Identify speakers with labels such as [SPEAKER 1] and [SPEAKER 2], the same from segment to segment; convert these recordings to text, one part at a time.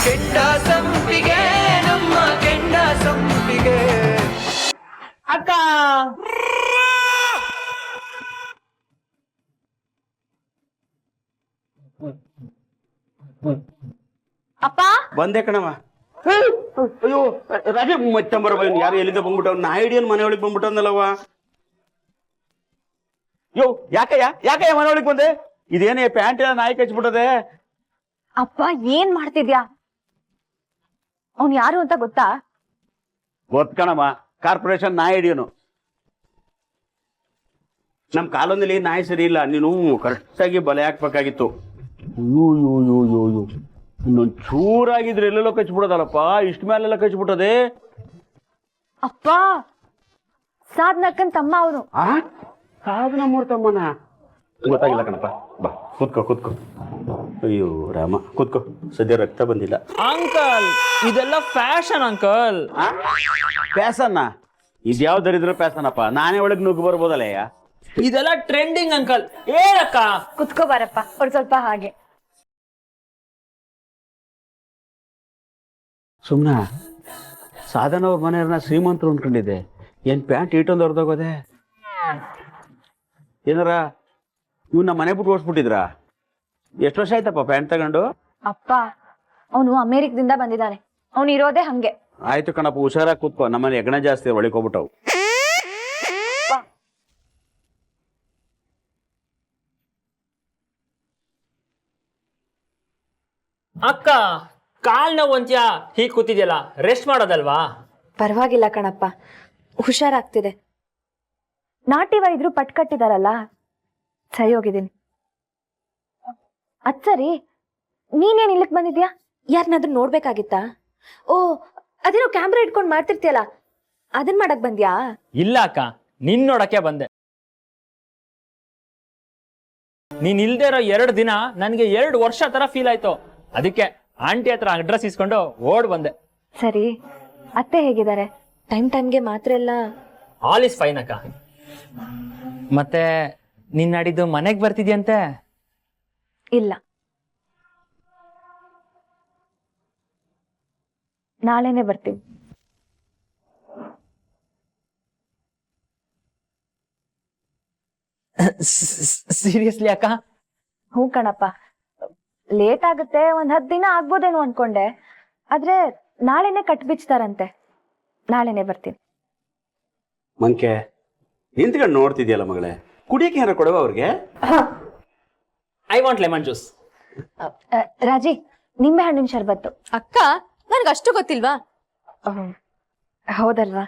[SPEAKER 1] ಕೆಂಡ ಸಂಪಿಗೆ ನಮ್ಮ ಕೆಂಡ ಸಂಪಿಗೆ.
[SPEAKER 2] ಅಕ್ಕ
[SPEAKER 3] ಅಪ್ಪ
[SPEAKER 4] ಬಂದೆ ಕಣವ. ಅಯ್ಯೋ ರಾಜ ಮತ್ತಂಬರ ಯಾರು ಎಲ್ಲಿಂದ ಬಂದ್ಬಿಟ್ಟವ್? ನಾಯಿಡಿಯನ್ ಮನೆ ಒಳಗೆ ಬಂದ್ಬಿಟ್ಟವನಲ್ಲವ. ಯೋ ಯಾಕಯ್ಯ ಮನೆ ಒಳಗೆ ಬಂದೆ? ಇದೇನೇ ಪ್ಯಾಂಟ್ ಎಲ್ಲ ನಾಯಿ ಕಚ್ಬಿಟ್ಟದೆ.
[SPEAKER 3] ಅಪ್ಪ ಏನ್ ಮಾಡ್ತಿದ್ಯಾ? ಅವ್ನ್ ಯಾರು ಅಂತ ಗೊತ್ತಾ?
[SPEAKER 4] ಗೊತ್ಕಣಮ್ಮ, ಕಾರ್ಪೊರೇಷನ್ ನಾಯಿ ಹಿಡಿಯೋನು. ನಮ್ ಕಾಲೋನಿಲಿ ನಾಯಿ ಸರಿ ಇಲ್ಲ, ನೀನು ಕರೆಕ್ಟಾಗಿ ಬಲೆ ಹಾಕ್ಬೇಕಾಗಿತ್ತು. ಇನ್ನೊಂದು ಚೂರಾಗಿದ್ರೆ ಎಲ್ಲೆಲ್ಲೋ ಕಚ್ಬಿಡೋದಲ್ಲಪ್ಪ, ಇಷ್ಟ ಮೇಲೆಲ್ಲ ಕಚ್ಬಿಟ್ಟದೆ.
[SPEAKER 3] ಅಪ್ಪ ಸಾಧನಕ್ಕನ್ ತಮ್ಮ ಅವನು.
[SPEAKER 4] ಸಾಧನ ಮೂರ್ತಮ್ಮನ ಗೊತ್ತಾಗಿಲ್ಲ ಕಣಪ್ಪ. ಬಾ ಕೂತ್ಕೋ. ಅಯ್ಯೋ ರಾಮ, ಕೂತ್ಕೋ. ಸದ್ಯ ರಕ್ತ ಬಂದಿಲ್ಲ.
[SPEAKER 2] ಅಂಕಲ್ ಇದೆಲ್ಲ ಫ್ಯಾಷನ್ ಅಂಕಲ್.
[SPEAKER 4] ಪ್ಯಾಸನ್ನ ಇದ್ಯಾವ್ದರಿದ್ರು ಪ್ಯಾಸನಪ್ಪ. ನಾನೇ ಒಳಗೆ ನುಗ್ಗು ಬರ್ಬೋದಲ್ಲಯ್ಯ.
[SPEAKER 2] ಇದೆಲ್ಲ ಟ್ರೆಂಡಿಂಗ್ ಅಂಕಲ್. ಏನಕ್ಕ
[SPEAKER 3] ಕುತ್ಕೋ ಬಾರಪ್ಪ, ಅವ್ರು ಸ್ವಲ್ಪ ಹಾಗೆ.
[SPEAKER 4] ಸುಮ್ನ ಸಾಧನ ಅವ್ರ ಮನೆಯವ್ರನ್ನ ಶ್ರೀಮಂತರು ಅನ್ಕೊಂಡಿದ್ದೆ. ಏನ್ ಪ್ಯಾಂಟ್ ಇಟ್ಟೊಂದು ಹೊರದೋಗೋದೆ? ಏನಾರ ಇವ್ ನಮ್ಮ ಮನೆ ಬಿಟ್ಟು ಓಡಿಸ್ಬಿಟ್ಟಿದ್ರ? ಎಷ್ಟು ವರ್ಷ ಆಯ್ತಪ್ಪ ಪ್ಯಾಂಟ್ ತಗೊಂಡು?
[SPEAKER 3] ಅಪ್ಪ ಅವನು ಅಮೇರಿಕದಿಂದ ಬಂದಿದ್ದಾನೆ, ಅವನು ಇರೋದೇ ಹಂಗೆ.
[SPEAKER 4] ಆಯ್ತು ಕಣಪ್ಪ, ಹುಷಾರಾಗಿ ಕೂತ್ಕೋ. ನಮ್ಮನೆ ಹೆಗಣ ಜಾಸ್ತಿ ಒಳಕೋಗ್ಬಿಟ್ಟವು.
[SPEAKER 2] ಅಕ್ಕ ಕಾಲ್ ನೋವು ಅಂತ್ಯಾ ಹೀಗ್ ಕೂತಿದ್ಯಲ್ಲ, ರೆಸ್ಟ್ ಮಾಡೋದಲ್ವಾ?
[SPEAKER 3] ಪರವಾಗಿಲ್ಲ ಕಣಪ್ಪ, ಹುಷಾರಾಗ್ತಿದೆ. ನಾಟಿ ವೈದ್ಯರು ಪಟ್ ಕಟ್ಟಿದಾರಲ್ಲ, ಸರಿ ಹೋಗಿದ್ದೀನಿ. ಅದ್ ಸರಿ, ನೀನೇನ್ ಇಲ್ಲಕ್ ಬಂದಿದ್ಯಾ? ಯಾರನ್ನಾದ್ರೂ ನೋಡ್ಬೇಕಾಗಿತ್ತಾ? ಓ, ಅದೇನೋ ಕ್ಯಾಮ್ರಾ ಇಟ್ಕೊಂಡ್ ಮಾಡ್ತಿರ್ತೀಯಲ್ಲ, ಅದನ್ ಮಾಡಕ್ ಬಂದ್ಯಾ?
[SPEAKER 2] ಇಲ್ಲ ಅಕ್ಕ, ನಿನ್ ನೋಡಕ್ಕೆ ಬಂದೆ. ನೀನ್ ಇಲ್ದೇ ಇರೋ 2 ದಿನ ನನ್ಗೆ 2 ವರ್ಷ ತರ ಫೀಲ್ ಆಯ್ತು. ಅದಕ್ಕೆ ಆಂಟಿ ಹತ್ರ ಅಡ್ರೆಸ್ ಇಸ್ಕೊಂಡು ಓಡ್ ಬಂದೆ.
[SPEAKER 3] ಸರಿ, ಅತ್ತೆ ಹೇಗಿದ್ದಾರೆ? ಟೈಮ್ಗೆ ಮಾತ್ರ ಎಲ್ಲ
[SPEAKER 2] ಆಲ್ ಇಸ್ ಫೈನ್ ಅಕ್ಕ. ಮತ್ತೆ ನಿನ್ ನಾಡಿದ್ದು ಮನೆಗ್ ಬರ್ತಿದ್ಯಂತೆ?
[SPEAKER 3] ಇಲ್ಲ, ನಾಳೆನೆ ಬರ್ತೀವಿ.
[SPEAKER 2] ಸೀರಿಯಸ್ಲಿ ಅಕ್ಕ?
[SPEAKER 3] ಹ್ಞೂ ಕಣಪ್ಪ, ಲೇಟ್ ಆಗುತ್ತೆ, ಒಂದ್ 10 ದಿನ ಆಗ್ಬೋದೇನೋ ಅನ್ಕೊಂಡೆ. ಆದ್ರೆ ನಾಳೆನೆ ಕಟ್ಬಿಚ್ತಾರಂತೆ, ನಾಳೆನೆ ಬರ್ತೀನಿ.
[SPEAKER 4] ಮಂಕೆ ನಿಂತ್ಕೊಂಡು ನೋಡ್ತಿದ್ಯಲ್ಲ ಮಗಳೇ, ಕುಡಿಯಕ್ಕೆ ಏನಾರ ಕೊಡುವ ಅವ್ರಿಗೆ?
[SPEAKER 2] I want lemon juice.
[SPEAKER 3] ರಾಜಿ, ನಿಂಬೆ ಹಣ್ಣಿನ ಶರ್ಬತ್ತು.
[SPEAKER 5] ಅಕ್ಕ ನನ್ಗಷ್ಟು ಗೊತ್ತಿಲ್ವಾ?
[SPEAKER 3] ಹೌದಲ್ವಾ?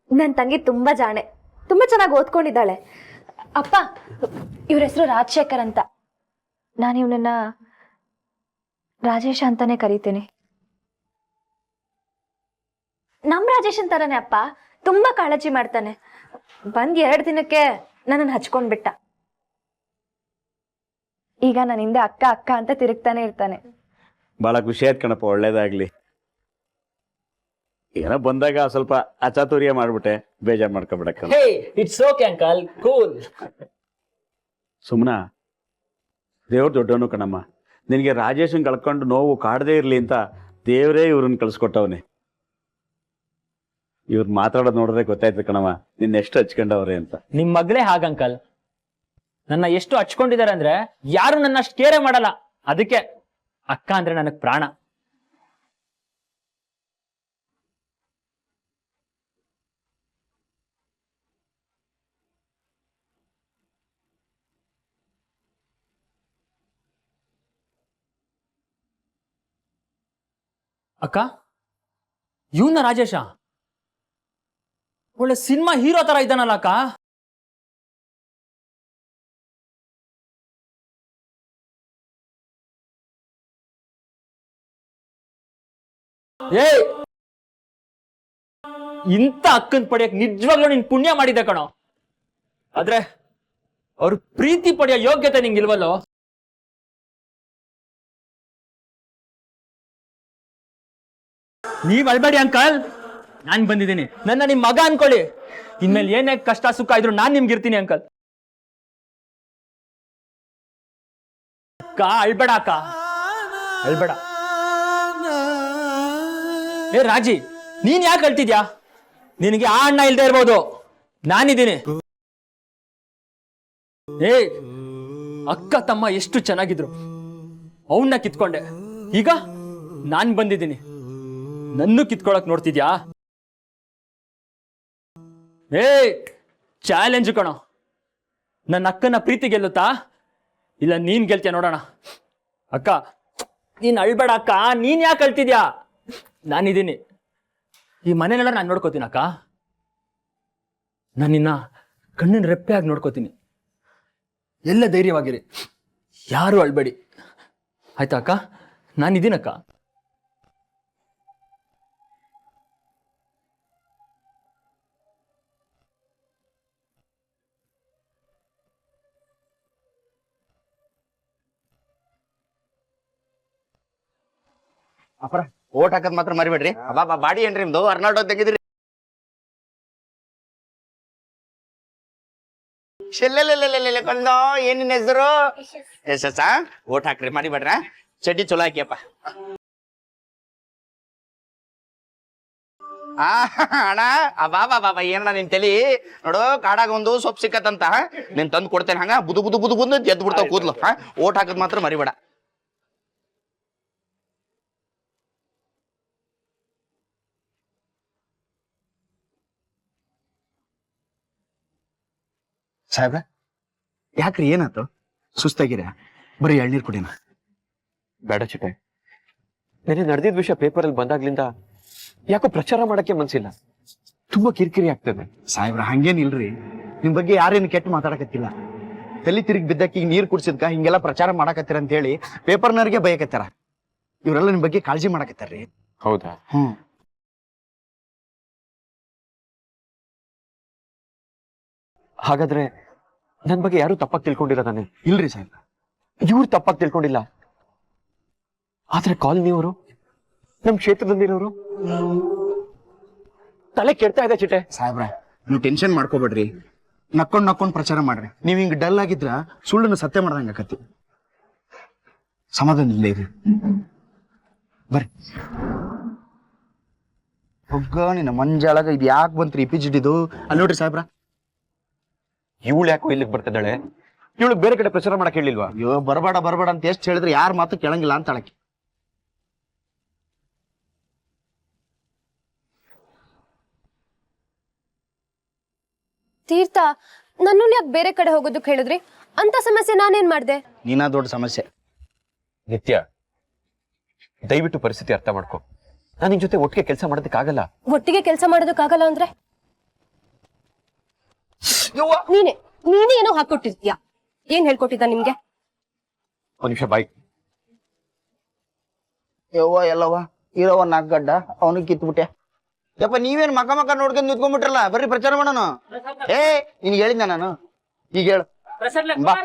[SPEAKER 3] ನನ್ ತಂಗಿ ತುಂಬಾ ಜಾಣೆ, ತುಂಬಾ ಚೆನ್ನಾಗಿ ಓದ್ಕೊಂಡಿದ್ದಾಳೆ. ಅಪ್ಪ, ಇವ್ರ ಹೆಸರು ರಾಜಶೇಖರ್ ಅಂತ. ನಾನು ಇವನನ್ನ ರಾಜೇಶ ಅಂತಾನೆ ಕರಿತೀನಿ. ನಮ್ ರಾಜೇಶ್ ಅಂತಾರನೆ ಅಪ್ಪ, ತುಂಬಾ ಕಾಳಜಿ ಮಾಡ್ತಾನೆ. ಬಂದ್ 2 ದಿನಕ್ಕೆ ನನ್ನನ್ನು ಹಚ್ಕೊಂಡ್ಬಿಟ್ಟ. ಈಗ ನನ್ನ ಹಿಂದೆ ಅಕ್ಕ ಅಕ್ಕ ಅಂತ ತಿರುಗ್ತಾನೆ ಇರ್ತಾನೆ.
[SPEAKER 4] ಬಹಳ ಖುಷಿ ಆಯ್ತು ಕಣಪ್ಪ, ಒಳ್ಳೇದಾಗ್ಲಿ. ಏನೋ ಬಂದಾಗ ಸ್ವಲ್ಪ ಅಚಾತುರ್ಯ ಮಾಡ್ಬಿಟ್ಟೆ, ಬೇಜಾರು ಮಾಡ್ಕೊಬಿಡಕ್ಕ.
[SPEAKER 2] ಹೇ, ಇಟ್ಸ್ ಓಕೆ ಅಂಕಲ್, ಕೂಲ್.
[SPEAKER 4] ಸುಮ್ನ ದೇವ್ರ ದೊಡ್ಡವನು ಕಣಮ್ಮ. ನಿನಗೆ ರಾಜೇಶನ್ ಕಳ್ಕೊಂಡು ನೋವು ಕಾಡದೇ ಇರ್ಲಿ ಅಂತ ದೇವರೇ ಇವ್ರನ್ನ ಕಳ್ಸ್ಕೊಟ್ಟವನೆ. ಇವ್ರು ಮಾತಾಡೋದು ನೋಡಿದ್ರೆ ಗೊತ್ತಾಯ್ತು ಕಣಮ್ಮ, ನಿನ್ನ ಎಷ್ಟು ಹಚ್ಕೊಂಡವ್ರೆ ಅಂತ.
[SPEAKER 2] ನಿಮ್ ಮಗಳೇ ಹಾಗಂಕಲ್, ನನ್ನ ಎಷ್ಟು ಹಚ್ಕೊಂಡಿದ್ದಾರೆ ಅಂದ್ರೆ ಯಾರು ನನ್ನ ಅಷ್ಟು ಕೇರೆ ಮಾಡಲ್ಲ. ಅದಕ್ಕೆ ಅಕ್ಕ ಅಂದ್ರೆ ನನಗ್ ಪ್ರಾಣ. ಅಕ್ಕ, ಇವನ ರಾಜೇಶ ಒಳ್ಳೆ ಸಿನಿಮಾ ಹೀರೋ ತರ ಇದ್ದಾನಲ್ಲ ಅಕ್ಕ. ಏ, ಇಂಥ ಅಕ್ಕನ್ ಪಡೆಯಕ್ ನಿಜವಾಗ್ಲೂ ನೀನ್ ಪುಣ್ಯ ಮಾಡಿದ್ದೆ ಕಣೋ. ಆದ್ರೆ ಅವ್ರ ಪ್ರೀತಿ ಪಡೆಯೋ ಯೋಗ್ಯತೆ ನಿಂಗಿಲ್ವಲ್ಲೋ. ನೀವ್ ಅಳ್ಬೇಡಿ ಅಂಕಲ್, ನಾನ್ ಬಂದಿದ್ದೀನಿ. ನನ್ನ ನಿಮ್ ಮಗ ಅನ್ಕೊಳ್ಳಿ. ಇನ್ಮೇಲೆ ಏನೇ ಕಷ್ಟ ಸುಖ ಇದ್ರು ನಾನ್ ನಿಮ್ಗಿರ್ತೀನಿ ಅಂಕಲ್. ಅಕ್ಕ ಅಳ್ಬೇಡ, ಅಕ್ಕ ಅಳ್ಬೇಡ. ಏ ರಾಜಿ, ನೀನ್ ಯಾಕೆ ಅಳ್ತಿದ್ಯಾ? ನಿನಗೆ ಆ ಅಣ್ಣ ಇಲ್ದೇ ಇರ್ಬೋದು, ನಾನಿದ್ದೀನಿ. ಏ ಅಕ್ಕ ತಮ್ಮ ಎಷ್ಟು ಚೆನ್ನಾಗಿದ್ರು, ಅವನ್ನ ಕಿತ್ಕೊಂಡೆ. ಈಗ ನಾನ್ ಬಂದಿದ್ದೀನಿ, ನನ್ನೂ ಕಿತ್ಕೊಳಕ್ ನೋಡ್ತಿದ್ಯಾ? ಏ ಚಾಲೆಂಜ್ ಕಣೋ. ನನ್ನ ಅಕ್ಕನ ಪ್ರೀತಿ ಗೆಲ್ಲುತ್ತಾ ಇಲ್ಲ ನೀನ್ ಗೆಲ್ತೀಯ ನೋಡೋಣ. ಅಕ್ಕ ನೀನ್ ಅಳ್ಬೇಡ ಅಕ್ಕ, ನೀನ್ ಯಾಕೆ ಅಳ್ತಿದ್ಯಾ? ನಾನಿದ್ದೀನಿ, ಈ ಮನೆನೆಲ್ಲ ನಾನು ನೋಡ್ಕೋತೀನಿ ಅಕ್ಕ. ನಾನು ನಿನ್ನ ಕಣ್ಣಿನ ರೆಪ್ಪೆ ಆಗಿ ನೋಡ್ಕೋತೀನಿ. ಎಲ್ಲ ಧೈರ್ಯವಾಗಿರಿ, ಯಾರು ಅಳ್ಬೇಡಿ ಆಯ್ತಾ ಅಕ್ಕ? ನಾನಿದ್ದೀನಕ್ಕ.
[SPEAKER 6] ಅಪ್ಪರ ಓಟ್ ಹಾಕದ್ ಮಾತ್ರ ಮರಿಬೇಡ್ರಿ. ಅಬ್ಬಾ ಬಾಡಿ ಏನ್ರಿ ನಿಮ್ದು? ಅರ್ನಾಲ್ಡೋ ತೆಗಿದ್ರಿ. ಕೊಂದೋ ಏನಿನ ಹೆಸರು? ಎಸ್ ಓಟ್ ಹಾಕ್ರಿ, ಮರಿಬೇಡ್ರ. ಚಡ್ಡಿ ಚಲೋ ಹಾಕಿಯಪ್ಪ. ಅಣ್ಣ ಬಾಬಾ ಏನಣ್ಣ ನಿನ್ ತಲಿ ನೋಡು, ಕಾಡಾಗ ಒಂದು ಸೊಪ್ಪು ಸಿಕ್ಕತ್ತಂತ ನೀನ್ ತಂದು ಕೊಡ್ತೇನೆ. ಹಂಗ ಬುದು ಬುದು ಬುದು ಬುದು ಎದ್ದು ಬಿಡ್ತಾವ ಕೂದ್ಲು. ಓಟ್ ಹಾಕದ್ ಮಾತ್ರ ಮರಿಬೇಡ. ಸಾಹೇಬ್ರ ಯಾಕ್ರಿ, ಏನಾಯ್ತು? ಸುಸ್ತಾಗಿರ? ಬರೀ ಎಳ್ನೀರ್ ಕುಡಿನ.
[SPEAKER 7] ಬೇಡ ಚಿಟ್ಟೆ, ನೆನೆ ನಡೆದಿದ್ದ ವಿಷಯ ಪೇಪರಲ್ಲಿ ಬಂದಾಗ್ಲಿಂದ ಯಾಕೋ ಪ್ರಚಾರ ಮಾಡಕ್ಕೆ ಮನ್ಸಿಲ್ಲ. ತುಂಬಾ ಕಿರಿಕಿರಿ ಆಗ್ತದೆ.
[SPEAKER 6] ಸಾಹೇಬ್ರ ಹಂಗೇನಿಲ್ರಿ, ನಿಮ್ ಬಗ್ಗೆ ಯಾರೇನು ಕೆಟ್ಟ ಮಾತಾಡಕತ್ತಿಲ್ಲ. ತಲೆ ತಿರುಗಿ ಬಿದ್ದಕ್ಕೆ ಈಗ ನೀರ್ ಕುಡ್ಸಿದ್ಕ ಹಿಂಗೆಲ್ಲ ಪ್ರಚಾರ ಮಾಡಕತ್ತೀರ ಅಂತ ಹೇಳಿ ಪೇಪರ್ನವ್ರಿಗೆ ಬಯಕತ್ತಾರ. ಇವರೆಲ್ಲ ನಿಮ್ ಬಗ್ಗೆ ಕಾಳಜಿ ಮಾಡಕತ್ತಾರ್ರಿ.
[SPEAKER 7] ಹೌದಾ? ಹಾಗಾದ್ರೆ ನನ್ ಬಗ್ಗೆ ಯಾರು ತಪ್ಪಾಗಿ ತಿಳ್ಕೊಂಡಿರೋದಾನೆ?
[SPEAKER 6] ಇಲ್ರಿ ಸಾಹೇಬ್ರ,
[SPEAKER 7] ಇವ್ರು ತಪ್ಪಾಗಿ ತಿಳ್ಕೊಂಡಿಲ್ಲ. ಆದ್ರೆ ಕಾಲನಿಯವರು, ನಮ್ ಕ್ಷೇತ್ರದಲ್ಲಿರೋರು ತಲೆ ಕೆಡ್ತಾ ಇದೆ ಚಿಟ್ಟೆ.
[SPEAKER 6] ಸಾಹೇಬ್ರ ನೀವು ಟೆನ್ಷನ್ ಮಾಡ್ಕೋಬೇಡ್ರಿ, ನಕ್ಕೊಂಡ್ ಪ್ರಚಾರ ಮಾಡ್ರಿ. ನೀವ್ ಹಿಂಗ್ ಡಲ್ ಆಗಿದ್ರ ಸುಳ್ಳನ್ನು ಸತ್ಯ ಮಾಡ್ದಂಗ ಆಕತಿ. ಸಮಾಧಾನ ಇಲ್ಲ ಇರಿ, ಬರ್ರಿ. ಹೋಗ ನಿನ್ನ ಮಂಜಾಳಗ ಇದು ಯಾಕೆ ಬಂತ್ರಿ ಪಿಜಿಡಿದು? ಅಲ್ಲಿ ನೋಡ್ರಿ ಸಾಹೇಬ್ರ,
[SPEAKER 7] ಇವಳು ಯಾಕೋ ಇಲ್ಲಿಗೆ ಬರ್ತಿದ್ದಾಳೆ? ಇವಳು ಬೇರೆ ಕಡೆ ಪ್ರಚಾರ ಮಾಡಕ್ ಹೇಳಿಲ್ವಾ?
[SPEAKER 6] ಅಯ್ಯೋ ಬರಬೇಡ ಅಂತ ಎಷ್ಟು ಹೇಳಿದ್ರೆ ಯಾರ ಮಾತು ಕೇಳಂಗಿಲ್ಲ ಅಂತ ಹೇಳಕ್ಕೆ.
[SPEAKER 5] ತೀರ್ಥ, ನನ್ನನ್ನು ಯಾಕೆ ಬೇರೆ ಕಡೆ ಹೋಗೋದಕ್ಕೆ ಹೇಳಿದ್ರಿ? ಅಂತ ಸಮಸ್ಯೆ ನಾನೇನ್ ಮಾಡ್ದೆ?
[SPEAKER 6] ನೀನಾ ದೊಡ್ಡ ಸಮಸ್ಯೆ.
[SPEAKER 7] ನಿತ್ಯ, ದಯವಿಟ್ಟು ಪರಿಸ್ಥಿತಿ ಅರ್ಥ ಮಾಡ್ಕೊ. ನಾನು ನಿನ್ ಜೊತೆ ಒಟ್ಟಿಗೆ ಕೆಲಸ ಮಾಡೋದಕ್ಕಾಗಲ್ಲ.
[SPEAKER 5] ಒಟ್ಟಿಗೆ ಕೆಲಸ ಮಾಡೋದಕ್ಕಾಗಲ್ಲ ಅಂದ್ರೆ ನೀನೇ ಏನೋ ಹಾಕೊಟ್ಟಿರ್ತೀಯ. ಏನ್ ಹೇಳ್ಕೊಟ್ಟಿದ್ದ ನಿಮ್ಗೆ?
[SPEAKER 7] ಒಂದ್ ನಿಮಿಷ ಬಾಯ್.
[SPEAKER 6] ಯವ್ವ ಎಲ್ಲವ್ವ ಇರವ ನಾಲ್ಕು ಗಡ್ಡ ಅವನಿಗೆ ಕಿತ್ಬಿಟ್ಟೆ. ಯಪ್ಪ ನೀವೇನ್ ಮಕ್ಕ ನೋಡ್ಕೊಂಡು ನಿಂತ್ಕೊಂಡ್ಬಿಟ್ರಲ್ಲ, ಬರ್ರಿ ಪ್ರಚಾರ ಮಾಡೋಣ. ನಿನ್ಗೆ ಹೇಳಿದ್ನ ನಾನು, ಈಗ ಹೇಳು. ಬಾ.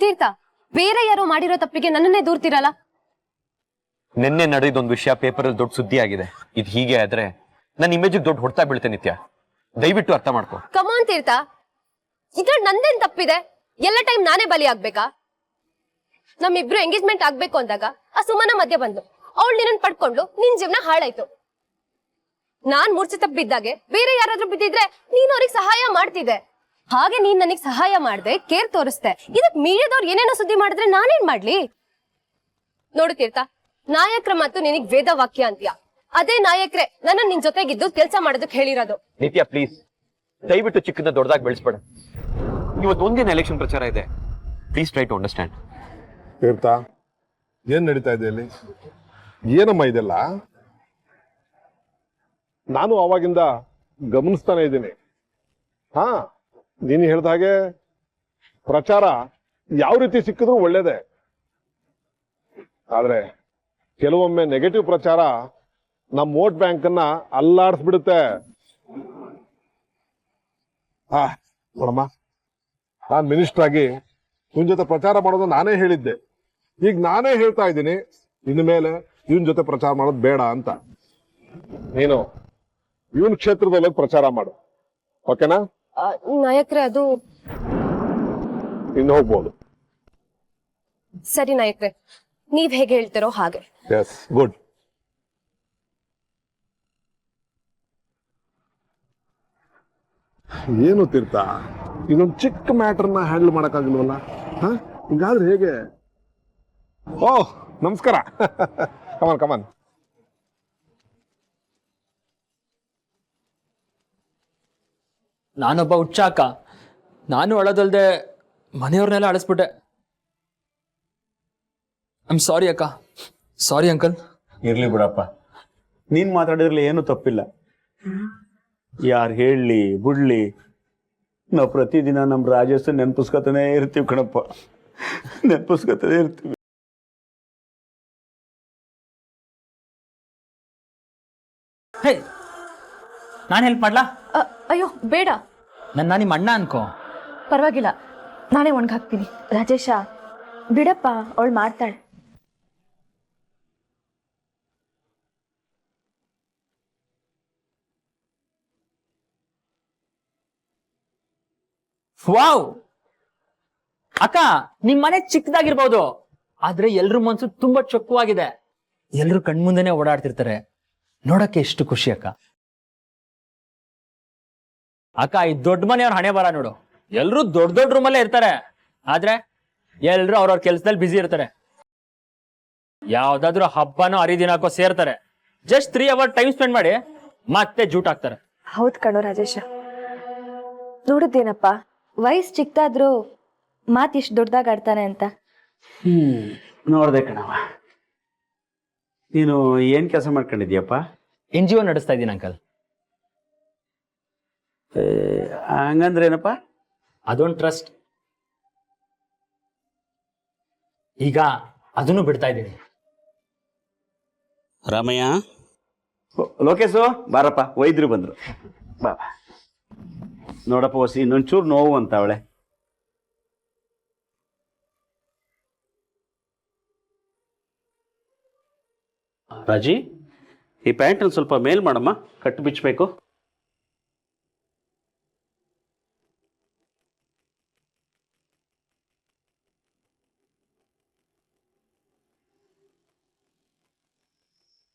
[SPEAKER 5] ತೀರ್ಥ, ಬೇರೆ ಯಾರೋ ಮಾಡಿರೋ ತಪ್ಪಿಗೆ ನನ್ನನ್ನೇ ದೂರ್ತಿರಲ್ಲ.
[SPEAKER 7] ನಿನ್ನೆ ನಡೆದೊಂದು ವಿಷಯ ಪೇಪರಲ್ಲಿ ದೊಡ್ಡ ಸುದ್ದಿ ಆಗಿದೆ. ಇದು ಹೀಗೆ ಆದ್ರೆ ನನ್ನ ಇಮೇಜಿಗೆ ದೊಡ್ಡ ಹೊಡ್ತಾ ಬೀಳುತ್ತೆ. ನಿತ್ಯ, ದಯವಿಟ್ಟು ಅರ್ಥ ಮಾಡ್ಕೊ.
[SPEAKER 5] ಕಮಾನ್ ತೀರ್ಥ, ಇದ್ರಲ್ಲಿ ನಂದೇನ್ ತಪ್ಪಿದೆ? ಎಲ್ಲ ಟೈಮ್ ನಾನೇ ಬಲಿ ಆಗ್ಬೇಕಾ? ನಮ್ಮಿಬ್ರು ಎಂಗೇಜ್ಮೆಂಟ್ ಆಗ್ಬೇಕು ಅಂದಾಗ ಆ ಸುಮನ ಮಧ್ಯೆ ಬಂದು ಅವಳು ನಿನ್ನ ಪಡ್ಕೊಂಡು ನಿನ್ ಜೀವನ ಹಾಳಾಯ್ತು. ನಾನ್ ಮೂರ್ಛೆ ತಪ್ಪಿದ್ದಾಗೆ ಬೇರೆ ಯಾರಾದ್ರೂ ಬಿದ್ದಿದ್ರೆ ನೀನ್ ಅವ್ರಿಗೆ ಸಹಾಯ ಮಾಡ್ತಿದ್ದೆ. ಹಾಗೆ ನೀನ್ ನನಗ್ ಸಹಾಯ ಮಾಡ್ದೆ, ಕೇರ್ ತೋರಿಸ್ದೆ. ಇದಕ್ ಮೀಡಿಯಾದವ್ರು ಏನೇನೋ ಸುದ್ದಿ ಮಾಡಿದ್ರೆ ನಾನೇನ್ ಮಾಡ್ಲಿ? ನೋಡು ತೀರ್ಥ, ನಾಯಕರ ಮತ್ತು ನಿನಗ್ ವೇದ ವಾಕ್ಯ ಅಂತೀಯ. ಅದೇ ನಾಯಕರೇ ನನ್ನ ನಿನ್ ಜೊತೆಗಿದ್ದು ಕೆಲಸ ಮಾಡೋದಕ್ಕೆ ಹೇಳಿರೋದು.
[SPEAKER 7] ನಿತ್ಯ ಪ್ಲೀಸ್, ದಯವಿಟ್ಟು ಚಿಕ್ಕದ ದೊಡ್ಡದಾಗಿ ಬೆಳೆಸ್ಬೇಡ. ಇವತ್ತು ಒಂದಿನ ಎಲೆಕ್ಷನ್ ಪ್ರಚಾರ ಇದೆ. Please try to understand.
[SPEAKER 8] Theertha, ಏನ್ ನಡೀತಾ ಇದೆ ಇಲ್ಲಿ? ಏನಮ್ಮ ಇದೆಲ್ಲ? ನಾನು ಅವಾಗಿಂದ ಗಮನಿಸ್ತಾನೆ ಇದ್ದೀನಿ. ಹಾ, ನೀನು ಹೇಳ್ದ ಹಾಗೆ ಪ್ರಚಾರ ಯಾವ ರೀತಿ ಸಿಕ್ಕಿದ್ರು ಒಳ್ಳೇದೆ. ಆದ್ರೆ ಕೆಲವೊಮ್ಮೆ ನೆಗೆಟಿವ್ ಪ್ರಚಾರ ನಮ್ಮ ವೋಟ್ ಬ್ಯಾಂಕ್ ಅನ್ನ ಅಲ್ಲಾಡಿಸ್ಬಿಡುತ್ತೆ. ನೋಡಮ್ಮ, ನಾನ್ ಮಿನಿಸ್ಟರ್ ಆಗಿ ಇವನ್ ಜೊತೆ ಪ್ರಚಾರ ಮಾಡೋದು ನಾನೇ ಹೇಳಿದ್ದೆ. ಈಗ ನಾನೇ ಹೇಳ್ತಾ ಇದ್ದೀನಿ, ಇನ್ನು ಮೇಲೆ ಇವನ್ ಜೊತೆ ಪ್ರಚಾರ ಮಾಡೋದು ಬೇಡ ಅಂತ. ನೀನು ಇವನ್ ಕ್ಷೇತ್ರದಲ್ಲಿ ಪ್ರಚಾರ ಮಾಡು, ಓಕೆನಾ?
[SPEAKER 5] ನಾಯಕ್ರೆ, ಅದು
[SPEAKER 8] ಇನ್ನು ಹೋಗ್ಬೋದು.
[SPEAKER 5] ಸರಿ ನಾಯಕ್ರೆ, ನೀವ್ ಹೇಗೆ ಹೇಳ್ತಿರೋ ಹಾಗೆ.
[SPEAKER 8] Yes, good. ಏನು ತೀರ್ಥ, ಇದೊಂದು ಚಿಕ್ಕ ಮ್ಯಾಟರ್ನ ಹ್ಯಾಂಡಲ್ ಮಾಡಕ್ಕಾಗಿಲ್ವಲ್ಲ? ಹಿಂಗಾದ್ರೆ ಹೇಗೆ? ಓಹ್, ನಮಸ್ಕಾರ. ಕಮಾನ್ ಕಮಾನ್.
[SPEAKER 2] ನಾನೊಬ್ಬ ಹುಚ್ಚ ಅಕ್ಕ. ನಾನು ಅಳದಲ್ದೆ ಮನೆಯವ್ರನ್ನೆಲ್ಲ ಅಳಿಸ್ಬಿಟ್ಟೆ. ಐಮ್ ಸಾರಿ ಅಕ್ಕ. Sorry uncle.
[SPEAKER 4] ಇರ್ಲಿ ಬಿಡಪ್ಪ, ನೀನ್ ಮಾತಾಡಿದ್ರಲ್ಲಿ ಏನು ತಪ್ಪಿಲ್ಲ. ಯಾರು ಹೇಳಲಿ ಬಿಡ್ಲಿ, ನಾವು ಪ್ರತಿದಿನ ನಮ್ಮ ರಾಜೇಶ್ ನೆನಪಿಸ್ಕೊತಾನೆ ಇರ್ತೀವಿ ಕಣಪ್ಪ, ನೆನಪಿಸ್ಕೊತಾನೆ ಇರ್ತೀವಿ.
[SPEAKER 2] ಹೇ, ನಾನು ಹೆಲ್ಪ್ ಮಾಡ್ಲಾ?
[SPEAKER 3] ಅಯ್ಯೋ ಬೇಡ,
[SPEAKER 2] ನನ್ನ ನಿಮ್ಮ ಅಣ್ಣ ಅನ್ಕೋ.
[SPEAKER 3] ಪರವಾಗಿಲ್ಲ, ನಾನೇ ಒಣಗಾಕ್ತೀನಿ. ರಾಜೇಶ ಬಿಡಪ್ಪ, ಅವಳು ಮಾಡ್ತಾಳೆ.
[SPEAKER 2] ವಾವ್ ಅಕ್ಕ, ನಿಮ್ ಮನೆ ಚಿಕ್ಕದಾಗಿರ್ಬೋದು, ಆದ್ರೆ ಎಲ್ರ ಮನ್ಸು ತುಂಬಾ ಚೊಕ್ಕವಾಗಿದೆ. ಎಲ್ರು ಕಣ್ಮುಂದೆನೆ ಓಡಾಡ್ತಿರ್ತಾರೆ, ನೋಡಕ್ಕೆ ಎಷ್ಟು ಖುಷಿ ಅಕ್ಕ. ಅಕ್ಕ, ಈ ದೊಡ್ಡ ಮನೆಯವ್ರ ಹಣೆ ಬರ ನೋಡು. ಎಲ್ರು ದೊಡ್ಡ ದೊಡ್ಡ ರೂಮಲ್ಲೇ ಇರ್ತಾರೆ, ಆದ್ರೆ ಎಲ್ರು ಅವ್ರವ್ರ ಕೆಲ್ಸದಲ್ಲಿ ಬ್ಯುಸಿ ಇರ್ತಾರೆ. ಯಾವ್ದಾದ್ರು ಹಬ್ಬನೋ ಹರಿದಿನಕ್ಕೋ ಸೇರ್ತಾರೆ, ಜಸ್ಟ್ 3 hours ಟೈಮ್ ಸ್ಪೆಂಡ್ ಮಾಡಿ ಮತ್ತೆ ಜೂಟ್ ಹಾಕ್ತಾರೆ.
[SPEAKER 3] ಹೌದ್ ಕಣೋ ರಾಜೇಶ, ನೋಡಿದ್ದೇನಪ್ಪ, ವಯಸ್ಸು ಚಿಕ್ಕದಾದ್ರೂ ಮಾತು ಇಷ್ಟು ದೊಡ್ಡದಾಗ ಆಡ್ತಾನೆ ಅಂತ.
[SPEAKER 4] ನೋಡ್ದೆ ಕಣವ. ನೀನು ಏನ್ ಕೆಲಸ ಮಾಡ್ಕೊಂಡಿದ್ಯಪ್ಪ?
[SPEAKER 2] NGO ನಡೆಸ್ತಾ ಇದ್ದೀನಿ ಅಂಕಲ್.
[SPEAKER 4] ಹಂಗಂದ್ರೆ ಏನಪ್ಪ?
[SPEAKER 2] ಅದೊಂದು ಟ್ರಸ್ಟ್. ಈಗ ಅದನ್ನು ಬಿಡ್ತಾ ಇದ್ದೀನಿ.
[SPEAKER 4] ರಾಮಯ್ಯ, ಲೋಕೇಶು ಬಾರಪ್ಪ, ವೈದ್ಯರು ಬಂದ್ರು. ಬಾ ನೋಡಪ್ಪ ಹೊಸಿ, ಇನ್ನೊಂಚೂರು ನೋವು ಅಂತ ಅವಳೆ. ರಾಜಿ, ಈ ಪ್ಯಾಂಟನ್ನು ಸ್ವಲ್ಪ ಮೇಲ್ ಮಾಡಮ್ಮ, ಕಟ್ಟು ಬಿಚ್ಚಬೇಕು.